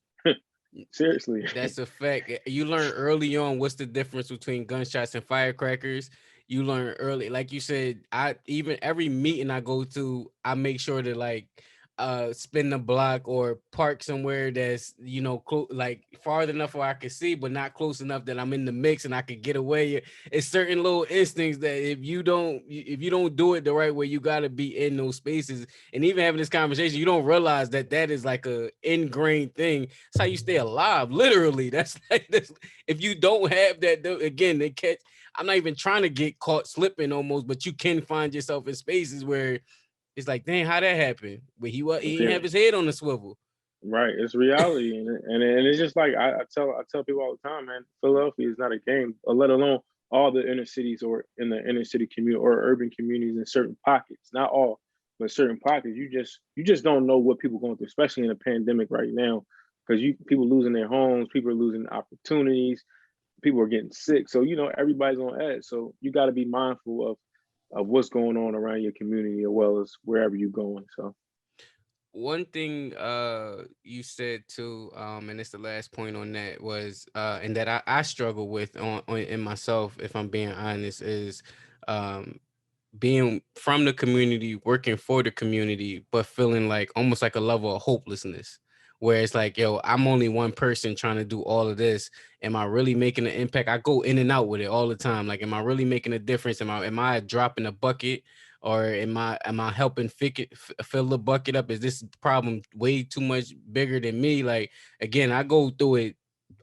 [SPEAKER 2] Seriously.
[SPEAKER 1] That's a fact. You learn early on what's the difference between gunshots and firecrackers. You learn early, like you said. I even every meeting I go to, I make sure to like spin the block or park somewhere that's like far enough where I can see, but not close enough that I'm in the mix and I could get away. It's certain little instincts that if you don't do it the right way, you got to be in those spaces. And even having this conversation, you don't realize that is like a ingrained thing. That's how you stay alive. Literally, that's like this. If you don't have that, again, they catch. I'm not even trying to get caught slipping almost, but you can find yourself in spaces where it's like, dang, how that happened? But he didn't have his head on the swivel.
[SPEAKER 2] Right, it's reality, and it's just like I tell people all the time, man. Philadelphia is not a game, let alone all the inner cities or in the inner city community or urban communities in certain pockets. Not all, but certain pockets. You just don't know what people are going through, especially in a pandemic right now, because people losing their homes, people are losing opportunities, people are getting sick. So everybody's on edge. So you got to be mindful of what's going on around your community as well as wherever you're going. So.
[SPEAKER 1] one thing you said too, and it's the last point on that was and that I struggle with on in myself, if I'm being honest, is um being from the community, working for the community, but feeling like almost like a level of hopelessness, where it's like, yo, I'm only one person trying to do all of this. Am I really making an impact? I go in and out with it all the time. Like, am I really making a difference? Am I dropping a bucket, or am I helping fill the bucket up? Is this problem way too much bigger than me? Like, again, I go through it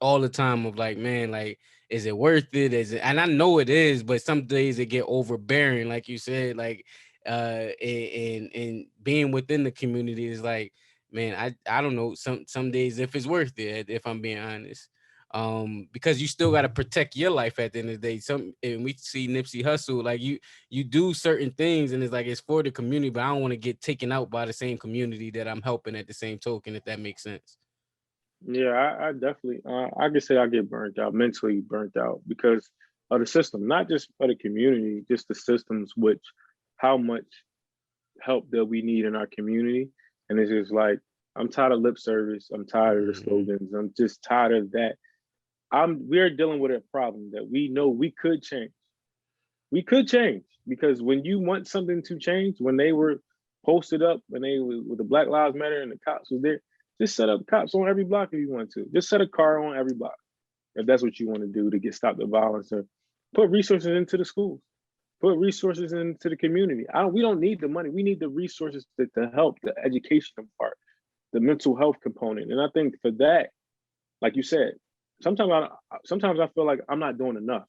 [SPEAKER 1] all the time of like, man, like, is it worth it? Is it? And I know it is, but some days it get overbearing, like you said, like and being within the community is like, man, I don't know, some days if it's worth it, if I'm being honest. Because you still got to protect your life at the end of the day. Some, and we see Nipsey Hustle, like you do certain things and it's like it's for the community, but I don't want to get taken out by the same community that I'm helping at the same token, if that makes sense.
[SPEAKER 2] Yeah, I definitely, I could say I get burnt out, mentally burnt out because of the system, not just for the community, just the systems, which how much help that we need in our community. And it's just like, I'm tired of lip service. I'm tired of the
[SPEAKER 1] Hmm.
[SPEAKER 2] slogans. I'm just tired of that. We're dealing with a problem that we know we could change. We could change because when you want something to change, when they were posted up, when they with the Black Lives Matter and the cops was there, just set up cops on every block if you want to. Just set a car on every block if that's what you want to do to get stop the violence, or put resources into the schools, put resources into the community. We don't need the money. We need the resources to help the education part, the mental health component. And I think for that, like you said, sometimes I feel like I'm not doing enough.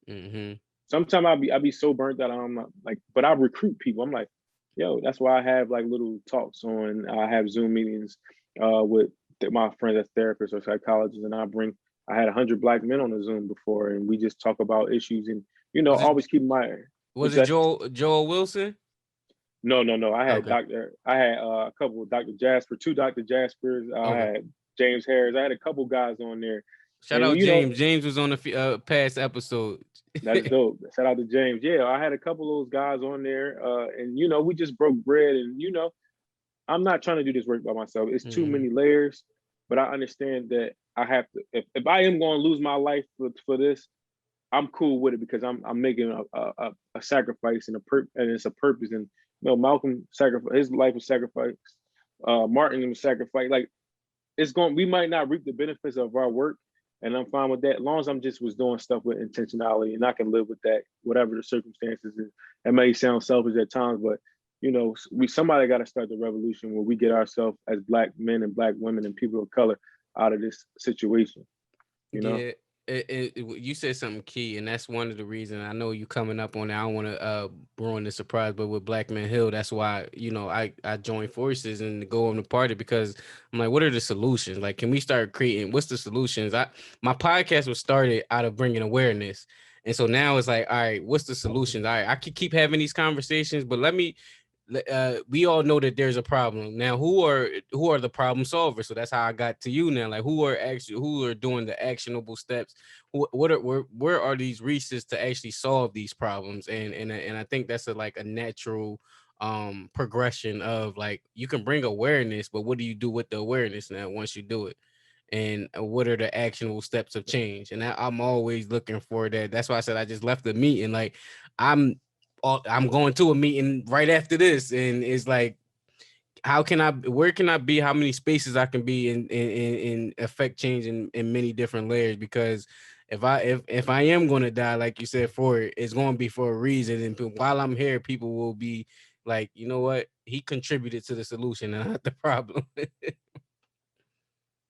[SPEAKER 1] Hmm.
[SPEAKER 2] Sometimes I be so burnt that I'm not like, but I recruit people. I'm like, yo, that's why I have like little talks on. I have Zoom meetings with my friends as therapists or psychologists, and I had 100 Black men on the Zoom before, and we just talk about issues, and
[SPEAKER 1] Was it
[SPEAKER 2] always keep my
[SPEAKER 1] was
[SPEAKER 2] what's
[SPEAKER 1] it
[SPEAKER 2] that?
[SPEAKER 1] Joel Wilson?
[SPEAKER 2] No, no, no.
[SPEAKER 1] Okay.
[SPEAKER 2] I had a couple of Dr. Jasper, two Dr. Jaspers. I
[SPEAKER 1] Okay.
[SPEAKER 2] had James Harris. I had a couple guys on there,
[SPEAKER 1] Shout
[SPEAKER 2] and
[SPEAKER 1] out James. James was on the past episode.
[SPEAKER 2] that's dope. Shout out to James. Yeah, I had a couple of those guys on there, and we just broke bread. And I'm not trying to do this work by myself. It's too
[SPEAKER 1] Hmm.
[SPEAKER 2] many layers, but I understand that I have to. If I am going to lose my life for this, I'm cool with it because I'm making a sacrifice and it's a purpose. And Malcolm sacrificed his life was sacrificed. Martin was sacrificed. Like it's going. We might not reap the benefits of our work, and I'm fine with that. As long as I'm just was doing stuff with intentionality, and I can live with that, whatever the circumstances is. It may sound selfish at times, but we somebody got to start the revolution where we get ourselves as Black men and Black women and people of color out of this situation. You know.
[SPEAKER 1] Yeah, you said something key, and that's one of the reasons I know you coming up on it. I don't want to ruin the surprise, but with Black Man Hill, that's why I joined forces and go on the party because I'm like, what are the solutions? Like, can we start creating? What's the solutions? My podcast was started out of bringing awareness, and so now it's like, all right, what's the solutions? All right, I could keep having these conversations, but we all know that there's a problem now. Who are the problem solvers? So that's how I got to you now. Like, who are doing the actionable steps? Where are these resources to actually solve these problems? And I think that's like a natural progression of like, you can bring awareness, but what do you do with the awareness now once you do it? And what are the actionable steps of change? And I'm always looking for that. That's why I said I just left the meeting. Like, I'm going to a meeting right after this, and it's like, where can I be, how many spaces I can be in affect change in many different layers, because if I am going to die, like you said, for it, it's going to be for a reason, and while I'm here, people will be like, you know what, he contributed to the solution and not the problem.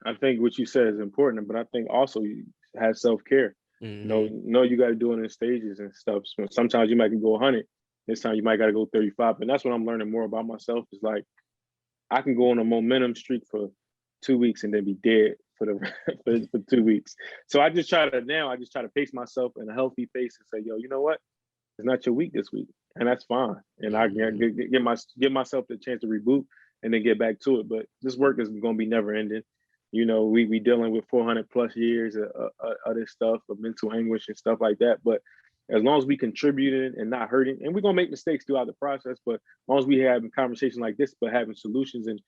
[SPEAKER 2] I think what you said is important, but I think also you have self care.
[SPEAKER 1] Hmm.
[SPEAKER 2] You got to do it in stages and stuff. So sometimes you might go 100. This time you might got to go 35. And that's what I'm learning more about myself. Is like I can go on a momentum streak for 2 weeks and then be dead for the for 2 weeks. So I just try to pace myself in a healthy pace and say, yo, you know what? It's not your week this week, and that's fine. And I can
[SPEAKER 1] Hmm.
[SPEAKER 2] give myself the chance to reboot and then get back to it. But this work is going to be never ending. We dealing with 400 plus years of this stuff, of mental anguish and stuff like that. But as long as we contributing and not hurting, and we're gonna make mistakes throughout the process, but as long as we having conversations like this, but having solutions and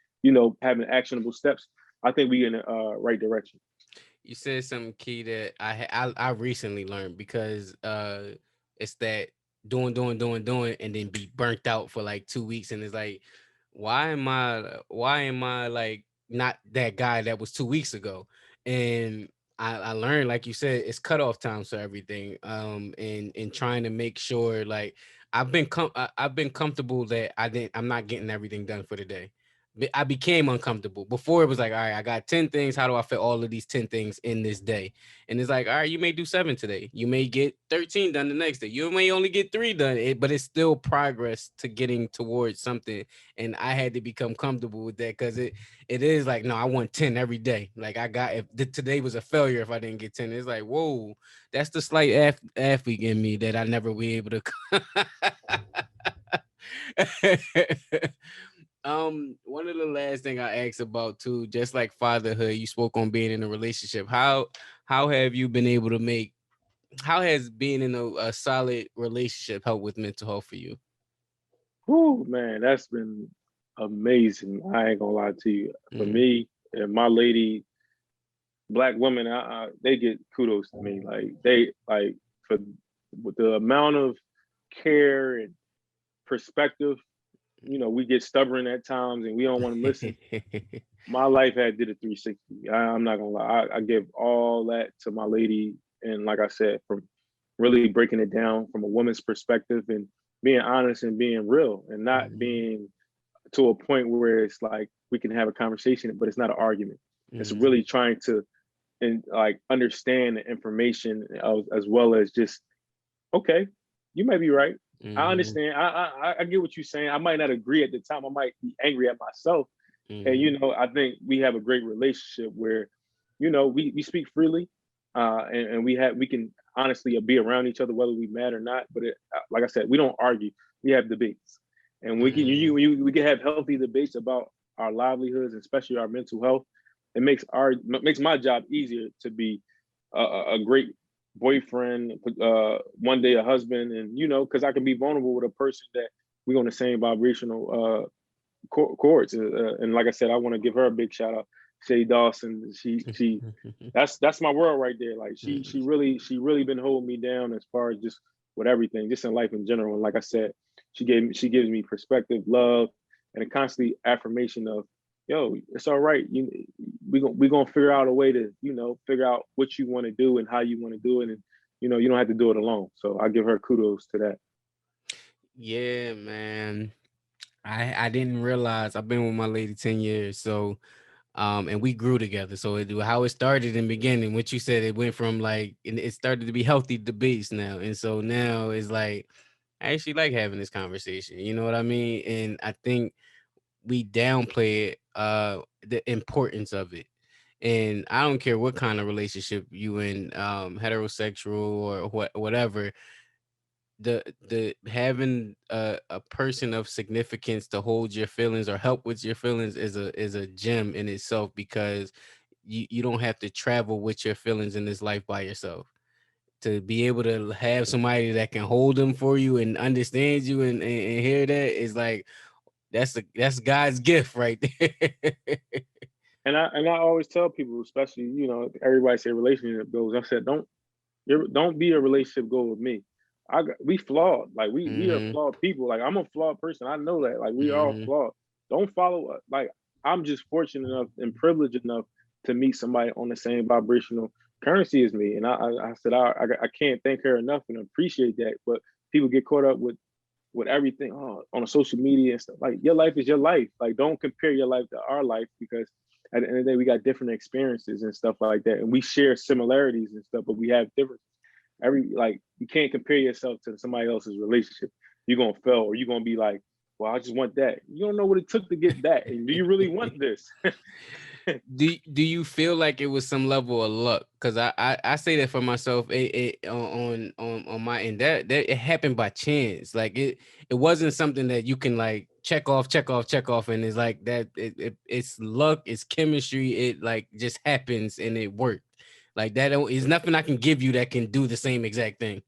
[SPEAKER 2] having actionable steps, I think we in the right direction.
[SPEAKER 1] You said something key that I recently learned because it's that doing and then be burnt out for like 2 weeks, and it's like, why am I like not that guy that was 2 weeks ago? And I learned, like you said, it's cutoff times for everything. And trying to make sure, like, I've been comfortable that I'm not getting everything done for the day. I became uncomfortable. Before it was like, all right, I got 10 things. How do I fit all of these 10 things in this day? And it's like, all right, you may do 7 today. You may get 13 done the next day. You may only get 3 done, but it's still progress to getting towards something. And I had to become comfortable with that because it is like, no, I want 10 every day. Like, if today was a failure if I didn't get 10. It's like, whoa, that's the slight athlete in me that I never be able to. One of the last thing I asked about too, just like fatherhood, you spoke on being in a relationship. How have you been able to how has being in a solid relationship helped with mental health for you?
[SPEAKER 2] Whew, man, that's been amazing. I ain't gonna lie to you. For
[SPEAKER 1] Mm-hmm.
[SPEAKER 2] me and my lady, black women, they get kudos to me. Like they like for with the amount of care and perspective. We get stubborn at times and we don't want to listen. My life had did a 360. I'm not gonna lie. I give all that to my lady, and like I said, from really breaking it down from a woman's perspective and being honest and being real and not
[SPEAKER 1] Mm-hmm.
[SPEAKER 2] being to a point where it's like we can have a conversation, but it's not an argument. It's
[SPEAKER 1] Mm-hmm.
[SPEAKER 2] really trying to and like understand the information as well as just okay, you might be right. I
[SPEAKER 1] Mm-hmm.
[SPEAKER 2] understand. I get what you're saying. I might not agree at the time. I might be angry at myself. And
[SPEAKER 1] Mm-hmm.
[SPEAKER 2] I think we have a great relationship where, we speak freely, and we can honestly be around each other whether we mad or not. But like I said, we don't argue. We have debates, and we can have healthy debates about our livelihoods, and especially our mental health. It makes my job easier to be a great boyfriend, one day a husband, and because I can be vulnerable with a person that we're on the same vibrational chords. And like I said, I want to give her a big shout out, Shay Dawson. She that's my world right there. Like she really been holding me down as far as just with everything, just in life in general. And like I said, she gives me perspective, love, and a constant affirmation of, yo, it's all right. We gonna figure out a way to figure out what you want to do and how you want to do it, and you don't have to do it alone. So I give her kudos to that.
[SPEAKER 1] Yeah, man. I didn't realize I've been with my lady 10 years. So and we grew together. So how it started in the beginning, what you said, it went from like, and it started to be healthy debates now. And so now it's like, I actually like having this conversation. You know what I mean? And I think we downplay it, the importance of it. And I don't care what kind of relationship you in, heterosexual or whatever, the having a person of significance to hold your feelings or help with your feelings is a gem in itself, because you don't have to travel with your feelings in this life by yourself. To be able to have somebody that can hold them for you and understand you, and hear that is like, that's God's gift right there.
[SPEAKER 2] And I always tell people, especially everybody say relationship goals. I said don't be a relationship goal with me. We flawed. Like we are
[SPEAKER 1] Hmm.
[SPEAKER 2] flawed people. Like I'm a flawed person. I know that. Like we are all
[SPEAKER 1] Hmm.
[SPEAKER 2] flawed. Don't follow. Like I'm just fortunate enough and privileged enough to meet somebody on the same vibrational currency as me. And I said I can't thank her enough and appreciate that. But people get caught up with everything on social media and stuff. Like your life is your life. Like don't compare your life to our life, because at the end of the day we got different experiences and stuff like that, and we share similarities and stuff, but we have differences. You can't compare yourself to somebody else's relationship. You're gonna fail, or you're gonna be like, well, I just want that. You don't know what it took to get that, and do you really want this?
[SPEAKER 1] Do you feel like it was some level of luck? Because I say that for myself. On my end, that it happened by chance. Like it wasn't something that you can like check off, and it's like that. It's luck, it's chemistry. It like just happens and it worked. Like that is nothing I can give you that can do the same exact thing.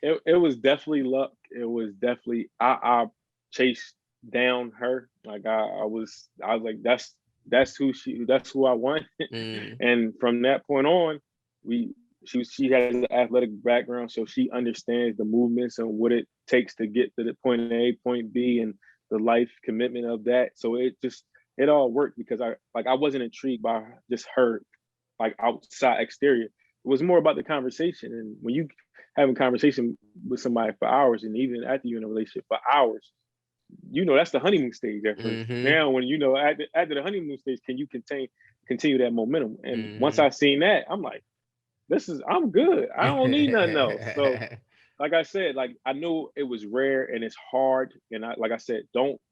[SPEAKER 2] It was definitely luck. It was definitely I chased down her. Like I was like, that's who I want.
[SPEAKER 1] Mm,
[SPEAKER 2] And from that point on, we she has an athletic background, so she understands the movements and what it takes to get to the point A, point B, and the life commitment of that. So it all worked because I wasn't intrigued by just her like outside exterior. It was more about the conversation. And when you have a conversation with somebody for hours, and even after you're in a relationship for hours, that's the honeymoon stage at first.
[SPEAKER 1] mm-hmm,
[SPEAKER 2] Now, when after the honeymoon stage, can you continue that momentum? And once
[SPEAKER 1] mm-hmm.
[SPEAKER 2] I seen that, I'm like, I'm good. I don't need nothing else. So, like I said, like I know it was rare and it's hard. And like I said,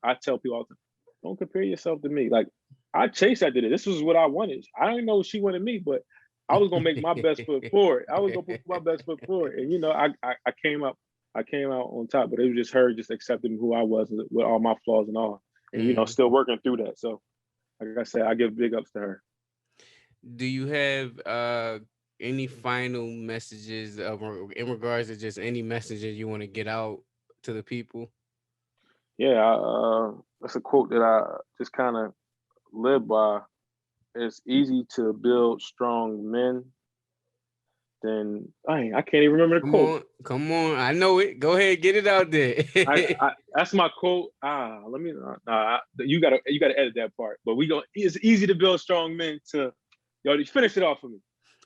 [SPEAKER 2] I tell people all the time, don't compare yourself to me. Like I chased after this. This was what I wanted. I didn't know she wanted me, but I was gonna make my best foot forward. I was gonna put my best foot forward. And I came out on top, but it was just her just accepting who I was with all my flaws and all. And
[SPEAKER 1] Mm.
[SPEAKER 2] still working through that. So like I said, I give big ups to her.
[SPEAKER 1] Do you have any final messages in regards to just any messages you want to get out to the people?
[SPEAKER 2] Yeah, that's a quote that I just kind of live by. It's easy to build strong men. Then I can't even remember the
[SPEAKER 1] Come
[SPEAKER 2] quote.
[SPEAKER 1] on, come on. I know it. Go ahead, get it out there.
[SPEAKER 2] I that's my quote. Let me. You gotta edit that part. But we go. It's easy to build strong men. Finish it off for me.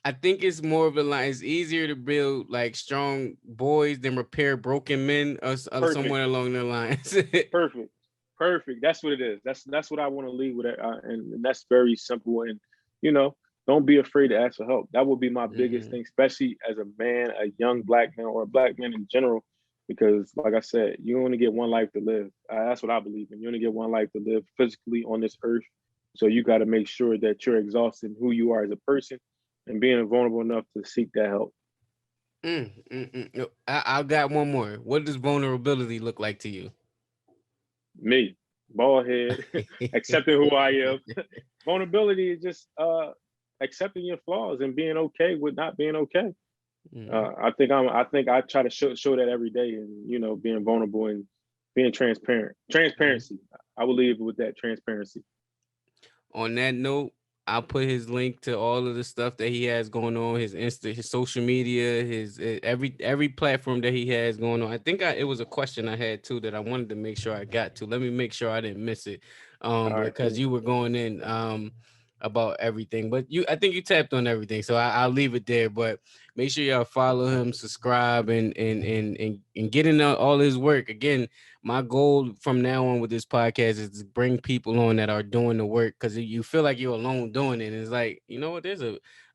[SPEAKER 1] I think it's more of a line. It's easier to build like strong boys than repair broken men, or
[SPEAKER 2] Perfect.
[SPEAKER 1] somewhere along the lines.
[SPEAKER 2] Perfect. Perfect. That's what it is. That's what I want to leave with. And that's very simple. And you know, don't be afraid to ask for help. That would be my biggest
[SPEAKER 1] Hmm.
[SPEAKER 2] thing, especially as a man, a young black man, or a black man in general. Because, like I said, you only get one life to live. That's what I believe in. You only get one life to live physically on this earth. So you got to make sure that you're exhausting who you are as a person and being vulnerable enough to seek that help.
[SPEAKER 1] No, I got one more. What does vulnerability look like to you?
[SPEAKER 2] Me, bald head, accepting who I am. Vulnerability is just accepting your flaws and being okay with not being okay.
[SPEAKER 1] Mm.
[SPEAKER 2] I think I try to show that every day, and being vulnerable and being transparent. Transparency. I will leave with that transparency.
[SPEAKER 1] On that note, I'll put his link to all of the stuff that he has going on, his Insta, his social media, his every platform that he has going on. I think it was a question I had too that I wanted to make sure I got to. Let me make sure I didn't miss it.
[SPEAKER 2] All right,
[SPEAKER 1] Because
[SPEAKER 2] cool.
[SPEAKER 1] you were going in about everything, but I think you tapped on everything, so I'll leave it there. But make sure y'all follow him, subscribe, and get in all his work. Again, my goal from now on with this podcast is to bring people on that are doing the work, because you feel like you're alone doing it. And it's like, you know what? There's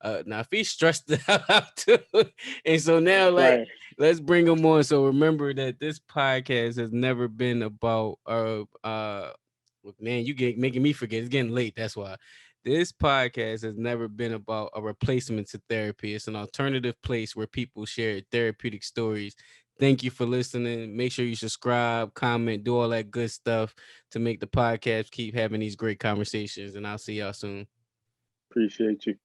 [SPEAKER 1] Nafis stressed the hell out too. And so now, like,
[SPEAKER 2] Right.
[SPEAKER 1] let's bring them on. So remember that this podcast has never been about man, you get making me forget. It's getting late. That's why. This podcast has never been about a replacement to therapy. It's an alternative place where people share therapeutic stories. Thank you for listening. Make sure you subscribe, comment, do all that good stuff to make the podcast keep having these great conversations. And I'll see y'all soon.
[SPEAKER 2] Appreciate you.